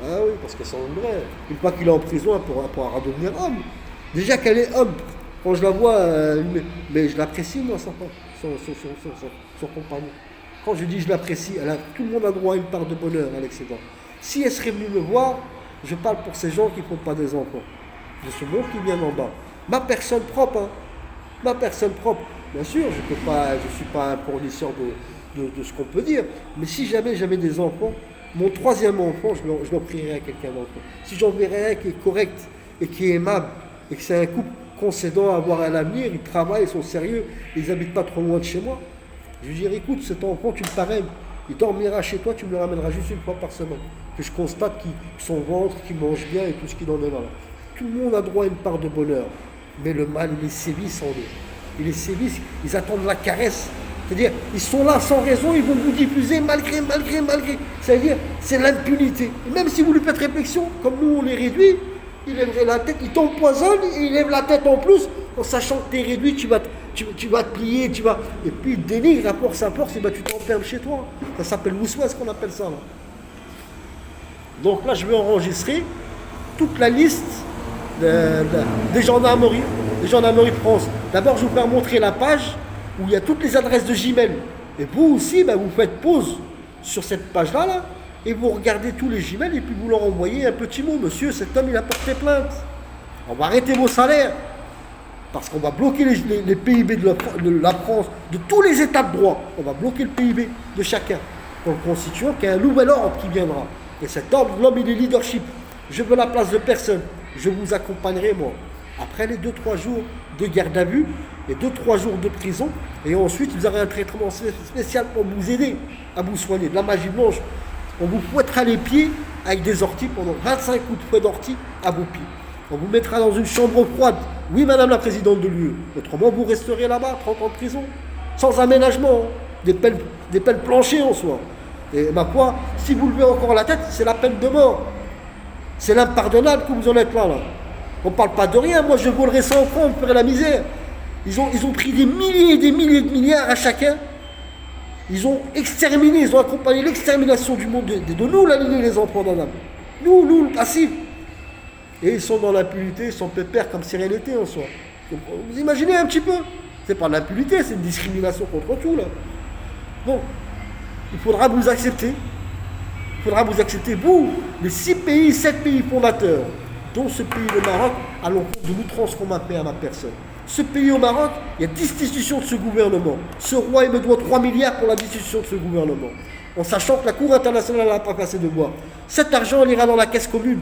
Ah oui, parce qu'elle semblerait. Une fois qu'il est en prison, elle pourra redevenir homme. Déjà qu'elle est homme, quand je la vois, mais je l'apprécie, moi, son compagnon. Quand je dis je l'apprécie, tout le monde a droit à une part de bonheur à l'excédent. Si elle serait venue me voir, je parle pour ces gens qui ne font pas des enfants. De ce monde qui vient en bas. Ma personne propre, hein. Ma personne propre. Bien sûr, je ne suis pas un fournisseur de ce qu'on peut dire. Mais si jamais j'avais des enfants, mon troisième enfant, je l'offrirais à quelqu'un d'autre. Si j'en verrais un qui est correct et qui est aimable, et que c'est un couple concédant à avoir un avenir, ils travaillent, ils sont sérieux, ils n'habitent pas trop loin de chez moi, je lui dirais, écoute, cet enfant, tu le parraines, il dormira chez toi, tu me le ramèneras juste une fois par semaine. Que je constate son ventre, qu'il mange bien et tout ce qu'il en est là. Tout le monde a droit à une part de bonheur. Mais le mal, il les sévisse en eux. Ils les sévissent, ils attendent la caresse. C'est-à-dire, ils sont là sans raison, ils vont vous diffuser malgré. C'est-à-dire, c'est l'impunité. Et même si vous lui faites réflexion, comme nous on les réduit, il lèverait la tête, il t'empoisonne et il lève la tête en plus, en sachant que tu es réduit, tu vas te plier, et puis il dénigre à force, et ben, tu t'enfermes chez toi. Ça s'appelle moussois, ce qu'on appelle ça là. Donc là, je vais enregistrer toute la liste des gendarmeries de France. D'abord, je vais vous faire montrer la page où il y a toutes les adresses de Gmail. Et vous aussi, ben, vous faites pause sur cette page-là, là, et vous regardez tous les Gmail, et puis vous leur envoyez un petit mot. Monsieur, cet homme, il a porté plainte. On va arrêter vos salaires. Parce qu'on va bloquer les PIB de la France, de tous les états de droit. On va bloquer le PIB de chacun. En constituant qu'il y a un nouvel ordre qui viendra. Et cet ordre, l'homme, il est leadership. Je veux la place de personne. Je vous accompagnerai, moi. Après les 2-3 jours de garde à vue et 2-3 jours de prison, et ensuite, vous aurez un traitement spécial pour vous aider à vous soigner. De la magie blanche. On vous fouettera les pieds avec des orties pendant 25 coups de fouet d'ortie à vos pieds. On vous mettra dans une chambre froide. Oui, madame la présidente de l'UE. Autrement, vous resterez là-bas, 30 ans de prison. Sans aménagement. Des peines planchées en soi. Et ma foi, si vous levez encore la tête, c'est la peine de mort. C'est l'impardonnable que vous en êtes là. On ne parle pas de rien. Moi, je volerais 100 francs, on me ferait la misère. Ils ont pris des milliers et des milliers de milliards à chacun. Ils ont exterminé, ils ont accompagné l'extermination du monde de nous, la lignée des enfants d'Adam. Nous, le passif. Et ils sont dans l'impunité, ils sont pépères comme sérénité en soi. Vous imaginez un petit peu? C'est pas de l'impunité, c'est une discrimination contre tout là. Donc, il faudra vous accepter. Il faudra vous accepter, vous, les 7 pays fondateurs, dont ce pays, le Maroc, à l'encontre de l'outrance qu'on m'a fait à ma personne. Ce pays au Maroc, il y a destitution de ce gouvernement. Ce roi, il me doit 3 milliards pour la destitution de ce gouvernement. En sachant que la Cour internationale n'a pas passé de bois. Cet argent, il ira dans la caisse commune.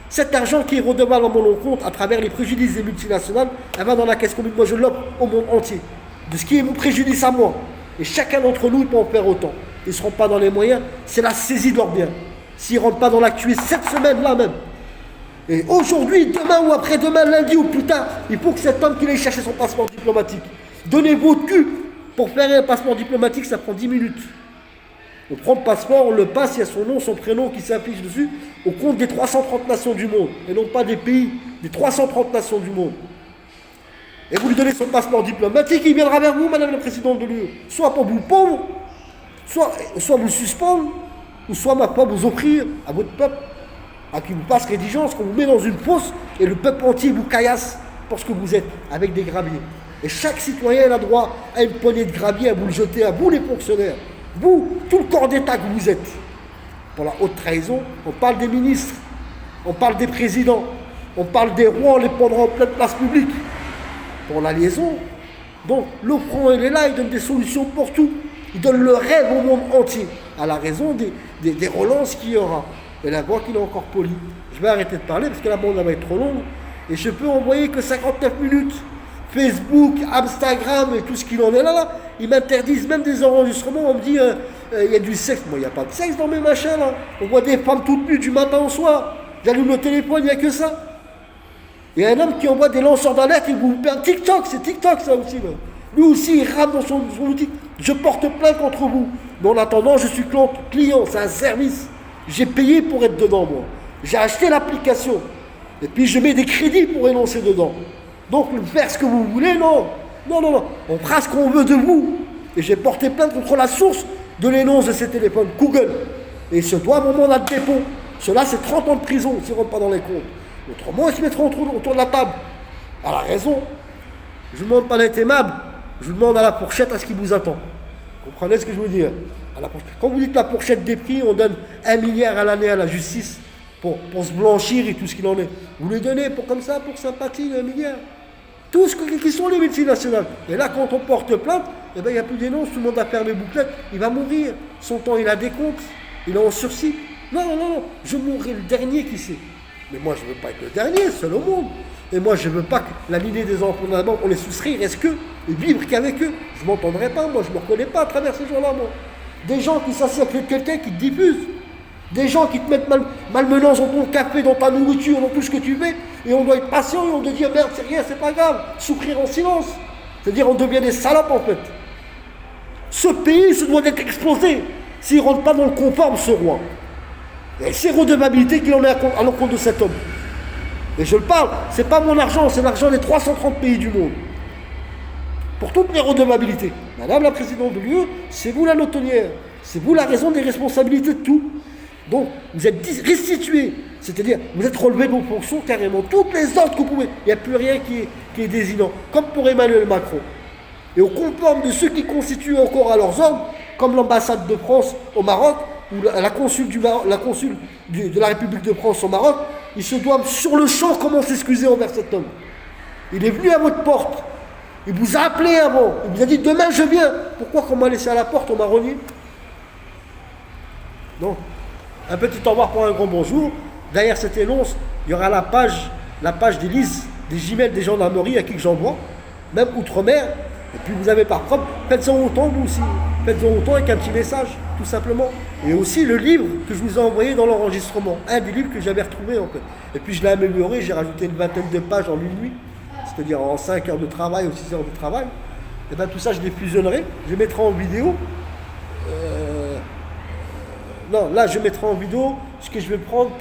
Cet argent qui est redevable à mon encontre à travers les préjudices des multinationales, elle va dans la caisse commune. Moi, je l'offre au monde entier. De ce qui est mon préjudice à moi. Et chacun d'entre nous, il peut en faire autant. Ils ne seront pas dans les moyens, c'est la saisie de leurs biens. S'ils ne rentrent pas dans l'actué cette semaine-là même. Et aujourd'hui, demain ou après-demain, lundi ou plus tard, il faut que cet homme qu'il aille chercher son passeport diplomatique. Donnez votre cul. Pour faire un passeport diplomatique, ça prend 10 minutes. On prend le passeport, on le passe, il y a son nom, son prénom qui s'affiche dessus, au compte des 330 nations du monde, et non pas des pays, des 330 nations du monde. Et vous lui donnez son passeport diplomatique, il viendra vers vous, madame la présidente de l'UE. Soit pour vous pondre, soit vous suspendre, ou soit ma foi vous offrir à votre peuple, à qui vous passe rédigence, qu'on vous met dans une fosse, et le peuple entier vous caillasse pour ce que vous êtes, avec des graviers. Et chaque citoyen a droit à une poignée de graviers à vous le jeter, à vous les fonctionnaires. Vous, tout le corps d'État que vous êtes. Pour la haute trahison, on parle des ministres, on parle des présidents, on parle des rois, on les prendra en pleine place publique. Pour la liaison, donc l'offrant, il est là, il donne des solutions pour tout. Il donne le rêve au monde entier, à la raison des relances qu'il y aura. Et la voix qu'il est encore poli. Je vais arrêter de parler parce que la bande va être trop longue. Et je peux envoyer que 59 minutes. Facebook, Instagram et tout ce qu'il en est là, ils m'interdisent même des enregistrements. On me dit, il y a du sexe. Moi, il n'y a pas de sexe dans mes machins là. On voit des femmes toutes nues du matin au soir. J'allume le téléphone, il n'y a que ça. Il y a un homme qui envoie des lanceurs d'alerte, il vous fait un TikTok, c'est TikTok ça aussi. Là. Lui aussi, il rame dans son outil. Je porte plainte contre vous. Mais en attendant, je suis client, c'est un service. J'ai payé pour être dedans, moi. J'ai acheté l'application. Et puis je mets des crédits pour énoncer dedans. Donc, faire ce que vous voulez, non. Non. On fera ce qu'on veut de vous. Et j'ai porté plainte contre la source de l'énonce de ces téléphones, Google. Et il se doit mon mandat de dépôt. Ceux-là, c'est 30 ans de prison s'ils ne rentrent pas dans les comptes. Autrement, ils se mettront autour de la table. Elle a raison. Je ne demande pas d'être aimable. Je demande à la fourchette à ce qui vous attend. Vous comprenez ce que je veux dire? Quand vous dites la fourchette des prix, on donne 1 milliard à l'année à la justice pour se blanchir et tout ce qu'il en est. Vous les donnez comme ça, pour sympathie, 1 milliard. Tous qui sont les multinationales. Et là, quand on porte plainte, eh ben, il n'y a plus d'énonce, tout le monde a fermé bouclette, il va mourir. Son temps, il a des comptes, il est en sursis. Non, je mourrai le dernier qui sait. Mais moi, je ne veux pas être le dernier, seul au monde. Et moi, je ne veux pas que la lignée des enfants de la banque, on les soustrait, il reste qu'eux, et vivre qu'avec eux. Je ne m'entendrai pas, moi, je ne me reconnais pas à travers ces gens-là, moi. Des gens qui s'assiedent avec quelqu'un qui te diffuse. Des gens qui te mettent malmenance dans ton café, dans ta nourriture, dans tout ce que tu fais, et on doit être patient et on doit dire merde, c'est rien, c'est pas grave, souffrir en silence. C'est-à-dire on devient des salopes en fait. Ce pays se doit d'être explosé s'il ne rentre pas dans le conforme, ce roi. Et c'est redevabilité qu'il en est à l'encontre de cet homme. Et je le parle, c'est pas mon argent, c'est l'argent des 330 pays du monde. Pour toutes les redevabilités. Madame la présidente de l'UE, c'est vous la notonnière, c'est vous la raison des responsabilités de tout. Donc, vous êtes restitués, c'est-à-dire, vous êtes relevés de vos fonctions carrément, toutes les ordres que vous pouvez. Il n'y a plus rien qui est désignant, comme pour Emmanuel Macron. Et au conforme de ceux qui constituent encore à leurs ordres, comme l'ambassade de France au Maroc, ou la consul de la République de France au Maroc, ils se doivent sur le champ comment s'excuser envers cet homme. Il est venu à votre porte, il vous a appelé avant, il vous a dit demain je viens. Pourquoi qu'on m'a laissé à la porte, on m'a renié? Non. Un petit au revoir pour un grand bonjour. Derrière cette énonce, il y aura la page des listes, des Gmails des gendarmeries à qui que j'envoie, même outre-mer. Et puis vous avez par propre, faites-en autant vous aussi. Faites-en autant avec un petit message, tout simplement. Et aussi le livre que je vous ai envoyé dans l'enregistrement. Un des livres que j'avais retrouvé en fait. Et puis je l'ai amélioré, j'ai rajouté une vingtaine de pages en une nuit. C'est-à-dire en 5 heures de travail ou 6 heures de travail. Et bien tout ça, je les fusionnerai, je les mettrai en vidéo. Non, là, je mettrai en vidéo ce que je vais prendre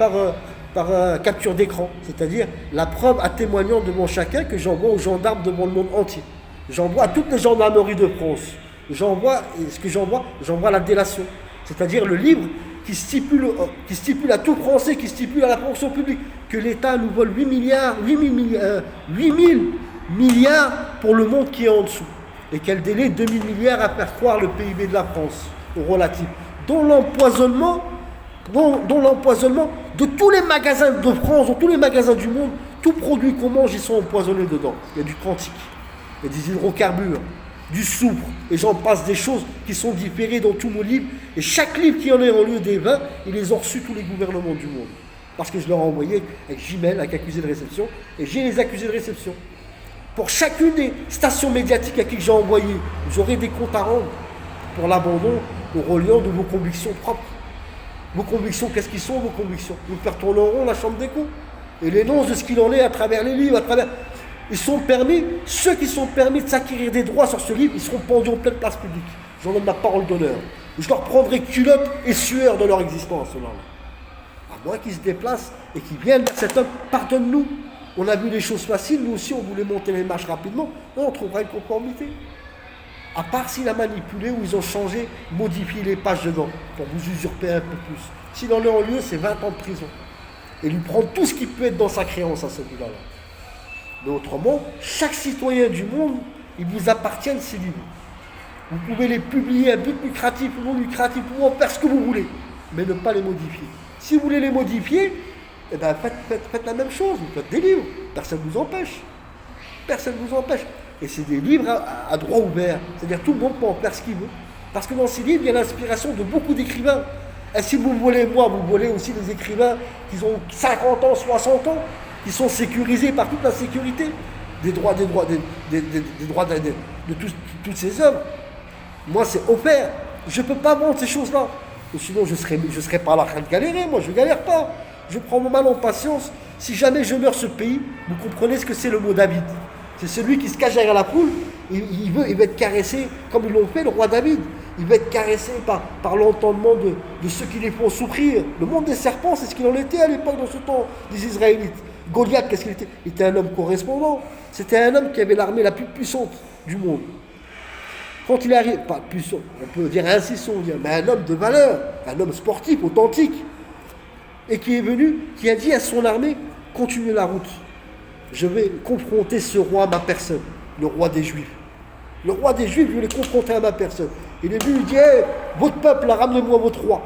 par capture d'écran, c'est-à-dire la preuve à témoignant devant chacun que j'envoie aux gendarmes devant le monde entier. J'envoie à toutes les gendarmeries de France. J'envoie la délation, c'est-à-dire le livre qui stipule à tout Français, qui stipule à la fonction publique que l'État nous vole 8 000 milliards pour le monde qui est en dessous. Et quel délai 2 000 milliards à faire croire le PIB de la France au relatif. Dont l'empoisonnement de tous les magasins de France, de tous les magasins du monde, tout produit qu'on mange, ils sont empoisonnés dedans. Il y a du quantique, il y a des hydrocarbures, du soufre, et j'en passe des choses qui sont différées dans tous nos livres. Et chaque livre qui en est en lieu des vins, ils les ont reçus tous les gouvernements du monde. Parce que je leur ai envoyé avec Gmail, avec accusé de réception, et j'ai les accusés de réception. Pour chacune des stations médiatiques à qui j'ai envoyé, vous aurez des comptes à rendre pour l'abandon au reliant de vos convictions propres. Vos convictions, qu'est-ce qu'ils sont vos convictions? Vous faire tourner en rond la chambre des cons. Et l'énonce de ce qu'il en est à travers les livres, ceux qui sont permis de s'acquérir des droits sur ce livre, ils seront pendus en pleine place publique. J'en donne ma parole d'honneur. Je leur prendrai culotte et sueur de leur existence, ceux-là. À moins qu'ils se déplacent et qu'ils viennent vers cet homme, pardonne-nous. On a vu les choses faciles, nous aussi on voulait monter les marches rapidement, on trouvera une conformité. À part s'il a manipulé ou ils ont changé, modifié les pages dedans, pour vous usurper un peu plus. S'il en est en lieu, c'est 20 ans de prison. Et lui prendre tout ce qui peut être dans sa créance à celui-là. Mais autrement, chaque citoyen du monde, il vous appartient ces livres. Vous pouvez les publier à but lucratif ou non lucratif, ou en faire ce que vous voulez, mais ne pas les modifier. Si vous voulez les modifier, eh ben faites la même chose, vous faites des livres, personne ne vous empêche. Personne ne vous empêche. Et c'est des livres à droit ouvert, c'est-à-dire tout le monde peut en faire ce qu'il veut. Parce que dans ces livres, il y a l'inspiration de beaucoup d'écrivains. Et si vous volez moi, vous volez aussi des écrivains qui ont 50 ans, 60 ans, qui sont sécurisés par toute la sécurité, des droits de toutes ces œuvres. Moi, c'est offert. Je ne peux pas vendre ces choses-là. Et sinon, je serais pas là en train de galérer. Moi, je ne galère pas. Je prends mon mal en patience. Si jamais je meurs ce pays, vous comprenez ce que c'est le mot David. C'est celui qui se cache derrière la poule. Il va être caressé comme ils l'ont fait, le roi David. Il va être caressé par l'entendement de ceux qui les font souffrir. Le monde des serpents, c'est ce qu'il en était à l'époque, dans ce temps des Israélites. Goliath, qu'est-ce qu'il était? Il était un homme correspondant. C'était un homme qui avait l'armée la plus puissante du monde. Quand il arrive, pas puissant, on peut dire ainsi, mais un homme de valeur, un homme sportif, authentique. et qui est venu, qui a dit à son armée, continuez la route. Je vais confronter ce roi à ma personne, le roi des Juifs. Le roi des Juifs, je vais le confronter à ma personne. Il est venu, il dit, hey, votre peuple, ramenez-moi votre roi.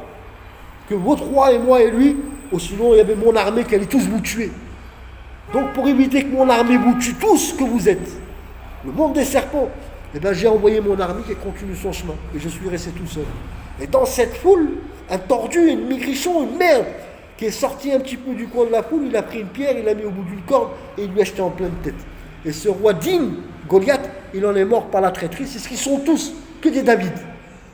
Que votre roi et moi et lui, ou sinon il y avait mon armée qui allait tous vous tuer. Donc pour éviter que mon armée vous tue tous que vous êtes, le monde des serpents, eh bien j'ai envoyé mon armée qui continue son chemin. Et je suis resté tout seul. Et dans cette foule, un tordu, une maigrichon, une merde, qui est sorti un petit peu du coin de la foule, il a pris une pierre, il l'a mis au bout d'une corde et il lui a jeté en pleine tête. Et ce roi digne, Goliath, il en est mort par la traîtrise, c'est ce qu'ils sont tous, que des David.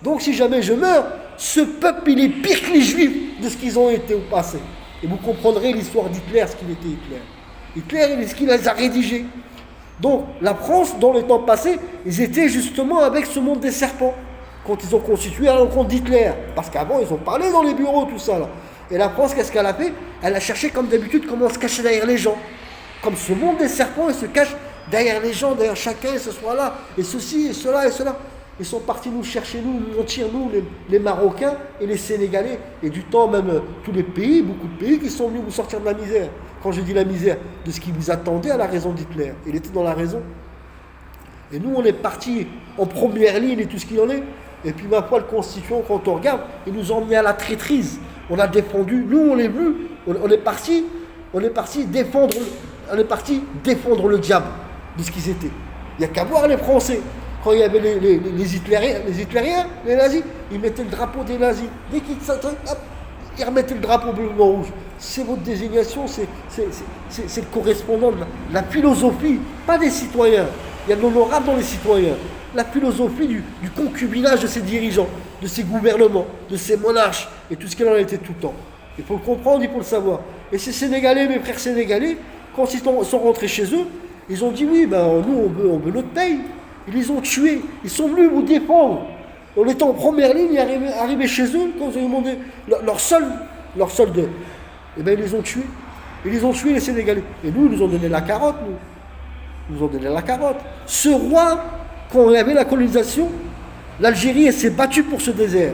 Donc si jamais je meurs, ce peuple il est pire que les Juifs de ce qu'ils ont été au passé. Et vous comprendrez l'histoire d'Hitler, ce qu'il était Hitler. Hitler, ce qu'il les a rédigés. Donc la France, dans le temps passé, ils étaient justement avec ce monde des serpents, quand ils ont constitué à l'encontre d'Hitler. Parce qu'avant, ils ont parlé dans les bureaux, tout ça là. Et la France, qu'est-ce qu'elle a fait? Elle a cherché comme d'habitude comment se cacher derrière les gens. Comme ce monde des serpents, ils se cachent derrière les gens, derrière chacun, et ce soit là, et ceci, et cela, et cela. Ils sont partis nous chercher, nous mentir, nous, les Marocains et les Sénégalais, et du temps même tous les pays, beaucoup de pays qui sont venus vous sortir de la misère. Quand je dis la misère, de ce qui vous attendait à la raison d'Hitler. Il était dans la raison. Et nous, on est partis en première ligne et tout ce qu'il en est. Et puis, ma foi, le constituant, quand on regarde, ils nous ont mis à la traîtrise. On a défendu, nous, on est venus, on est parti défendre le diable de ce qu'ils étaient. Il n'y a qu'à voir les Français. Quand il y avait les Hitlériens, les nazis, ils mettaient le drapeau des nazis. Dès qu'ils ils remettaient le drapeau bleu, blanc, rouge. C'est votre désignation, c'est le correspondant de la philosophie, pas des citoyens. Il y a de l'honorable dans les citoyens. La philosophie du concubinage de ces dirigeants, de ces gouvernements, de ces monarches, et tout ce qu'il en a été tout le temps. Il faut le comprendre, il faut le savoir. Et ces Sénégalais, mes frères sénégalais, quand ils sont rentrés chez eux, ils ont dit oui, ben, nous on veut notre paye. Ils les ont tués, ils sont venus vous défendre. On était en première ligne, arrivés chez eux, quand ils ont demandé leur solde, et bien ils les ont tués. Ils les ont tués, les Sénégalais. Et nous, ils nous ont donné la carotte, Ils nous ont donné la carotte. Ce roi, quand il y avait la colonisation, l'Algérie, elle s'est battue pour ce désert.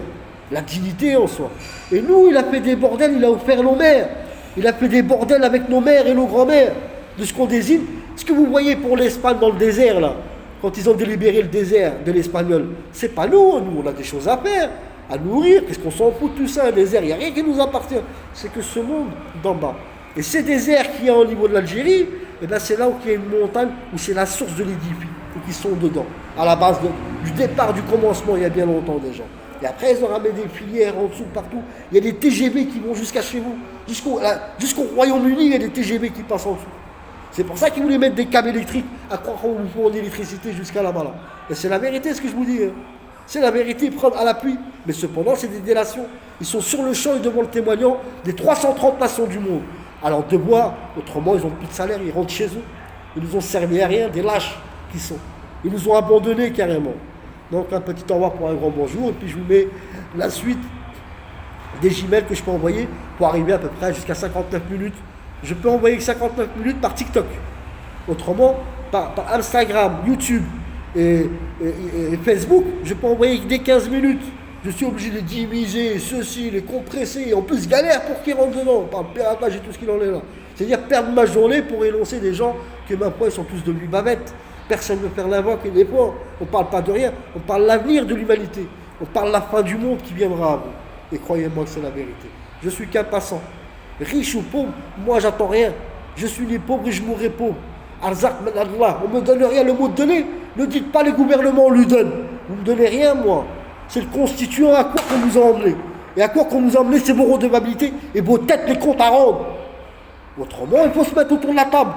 La dignité en soi. Et nous, il a fait des bordels, il a offert nos mères. Il a fait des bordels avec nos mères et nos grands-mères, de ce qu'on désigne. Ce que vous voyez pour l'Espagne dans le désert, là, quand ils ont délibéré le désert de l'espagnol, c'est pas nous, on a des choses à faire, à nourrir, qu'est-ce qu'on s'en fout de tout ça, un désert, il n'y a rien qui nous appartient. C'est que ce monde d'en bas. Et ces déserts qu'il y a au niveau de l'Algérie, eh ben c'est là où il y a une montagne, où c'est la source de l'édifice, et qui sont dedans, à la base du départ, du commencement, il y a bien longtemps déjà. Et après, ils ont ramené des filières en dessous, partout. Il y a des TGV qui vont jusqu'à chez vous, jusqu'au Royaume-Uni, il y a des TGV qui passent en dessous. C'est pour ça qu'ils voulaient mettre des câbles électriques à croire qu'on vous fournit l'électricité jusqu'à là-bas. Là. Et c'est la vérité ce que je vous dis. Hein. C'est la vérité, prendre à l'appui. Mais cependant, c'est des délations. Ils sont sur le champ et devant le témoignant des 330 nations du monde. Alors de boire, autrement, ils n'ont plus de salaire, ils rentrent chez eux. Ils nous ont servi à rien, des lâches qui sont. Ils nous ont abandonnés carrément. Donc un petit au revoir pour un grand bonjour. Et puis je vous mets la suite des Gmails que je peux envoyer pour arriver à peu près jusqu'à 59 minutes. Je peux envoyer 59 minutes par TikTok. Autrement, par Instagram, YouTube et Facebook, je peux envoyer dès 15 minutes. Je suis obligé de diviser ceci, les compresser, et en plus galère pour qu'ils rentrent dedans, par le piratage et tout ce qu'il en est là. C'est-à-dire perdre ma journée pour énoncer des gens que ma foi ils sont tous devenus bavettes. Personne ne veut faire l'invoque et des points. On ne parle pas de rien, on parle de l'avenir de l'humanité. On parle de la fin du monde qui viendra à vous. Et croyez-moi que c'est la vérité. Je suis qu'un passant. Riche ou pauvre, moi j'attends rien. Je suis né pauvre et je mourrai pauvre. Arzak min Allah, on me donne rien, le mot donner. Ne dites pas les gouvernements on lui donne. Vous me donnez rien moi. C'est le constituant à quoi qu'on nous a emmenés. Et à quoi qu'on nous a emmenés, c'est vos redevabilités et vos têtes les comptes à rendre. Autrement, il faut se mettre autour de la table.